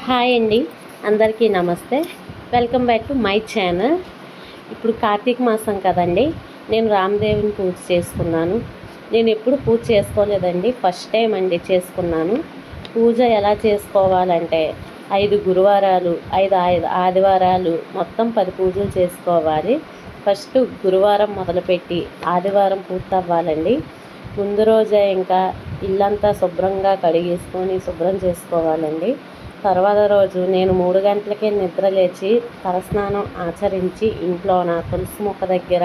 Hi అండి, అందరికీ నమస్తే. Welcome back to my channel. ఇప్పుడు కార్తీక మాసం కదండి, నేను రామదేవుని పూజ చేసుకున్నాను. నేను ఎప్పుడు పూజ చేసుకోలేదండి, ఫస్ట్ టైం అండి చేసుకున్నాను. పూజ ఎలా చేసుకోవాలంటే 5 గురువారాలు 5 ఆదివారాలు మొత్తం 10 పూజలు చేసుకోవాలి. ఫస్ట్ గురువారం మొదలుపెట్టి ఆదివారం పూర్తవ్వాలండి. ముందు రోజే ఇంకా ఇల్లంతా శుభ్రంగా కడిగేసుకొని శుభ్రం చేసుకోవాలండి. తర్వాత రోజు నేను 3 గంటలకే నిద్ర లేచి తలస్నానం ఆచరించి ఇంట్లోన తులసి మొక్క దగ్గర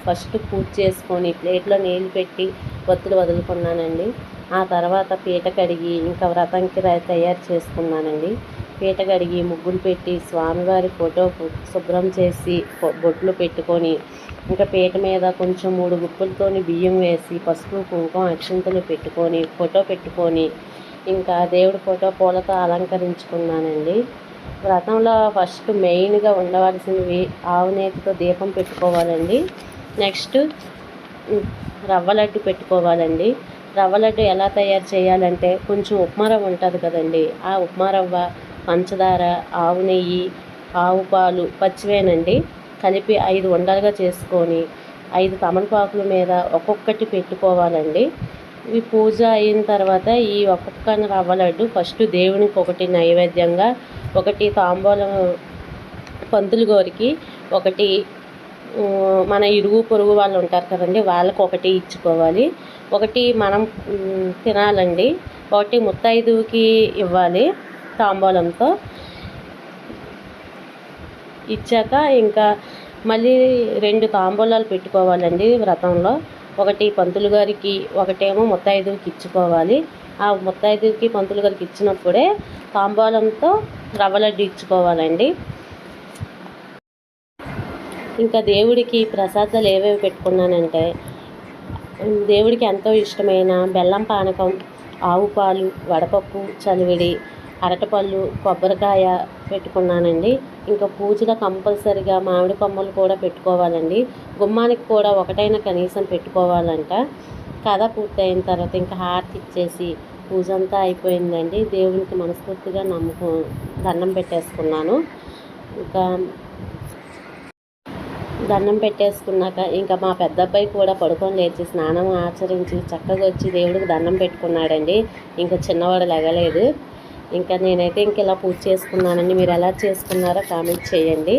ఫస్ట్ పూజ చేసుకొని ప్లేట్లో నీళ్ళు పెట్టి ఒత్తులు వదులుకున్నానండి. ఆ తర్వాత పీట కడిగి ఇంకా వ్రతంకి తయారు చేసుకున్నానండి. పీట కడిగి ముగ్గులు పెట్టి స్వామివారి ఫోటో శుభ్రం చేసి బొట్లు పెట్టుకొని ఇంకా పీట మీద కొంచెం 3 గుప్పులతోని బియ్యం వేసి పసుపు కుంకుమ అక్షింతలు పెట్టుకొని ఫోటో పెట్టుకొని ఇంకా దేవుడి ఫోటో పూలతో అలంకరించుకున్నానండి. వ్రతంలో ఫస్ట్ మెయిన్గా ఉండవలసినవి ఆవు నేతితో దీపం పెట్టుకోవాలండి. నెక్స్ట్ రవ్వ లడ్డు పెట్టుకోవాలండి. రవ్వ లడ్డు ఎలా తయారు చేయాలంటే కొంచెం ఉప్మా రవ్వ ఉంటుంది కదండి, ఆ ఉప్మా రవ్వ, పంచదార, ఆవు నెయ్యి, ఆవు పాలు, పచ్చివేనండి కలిపి 5 ఉండలుగా చేసుకొని 5 తమలపాకుల మీద ఒక్కొక్కటి పెట్టుకోవాలండి. ఈ పూజ అయిన తర్వాత ఈ ఒక్కొక్క రవ్వ లడ్డు ఫస్ట్ దేవునికి ఒకటి నైవేద్యంగా, ఒకటి తాంబూలం పంతులు గోరికి, ఒకటి మన ఇరుగు పొరుగు వాళ్ళు ఉంటారు కదండి వాళ్ళకు ఒకటి ఇచ్చుకోవాలి, ఒకటి మనం తినాలండి, ఒకటి ముత్తైదువుకి ఇవ్వాలి తాంబూలంతో. ఇచ్చాక ఇంకా మళ్ళీ 2 తాంబూలాలు పెట్టుకోవాలండి వ్రతంలో. ఒకటి పంతులు గారికి, ఒకటేమో ముత్తైదువుకి ఇచ్చుకోవాలి. ఆ ముత్తైదువుకి పంతులు గారికి ఇచ్చినప్పుడే తాంబూలంతో రవ్వ లడ్డు ఇచ్చుకోవాలండి. ఇంకా దేవుడికి ప్రసాదాలు ఏవేవి పెట్టుకున్నానంటే దేవుడికి ఎంతో ఇష్టమైన బెల్లం పానకం, ఆవు పాలు, వడపప్పు, చలివిడి, అరటిపళ్ళు, కొబ్బరికాయ పెట్టుకున్నానండి. ఇంకా పూజలో కంపల్సరిగా మామిడి కొమ్మలు కూడా పెట్టుకోవాలండి. గుమ్మానికి కూడా ఒకటైనా కనీసం పెట్టుకోవాలంట. కథ పూర్తయిన తర్వాత ఇంకా హారతి ఇచ్చేసి పూజ అంతా అయిపోయిందండి. దేవునికి మనస్ఫూర్తిగా దండం పెట్టేసుకున్నాను. ఇంకా దండం పెట్టేసుకున్నాక ఇంకా మా పెద్ద అబ్బాయి కూడా పడుకొని లేచి స్నానం ఆచరించి చక్కగా వచ్చి దేవుడికి దండం పెట్టుకున్నాడండి. ఇంకా చిన్నవాడు లెగలేదు. ఇంకా నేనైతే ఇంక ఇలా పూజ చేసుకున్నానండి. మీరు ఎలా చేసుకున్నారో కామెంట్ చేయండి.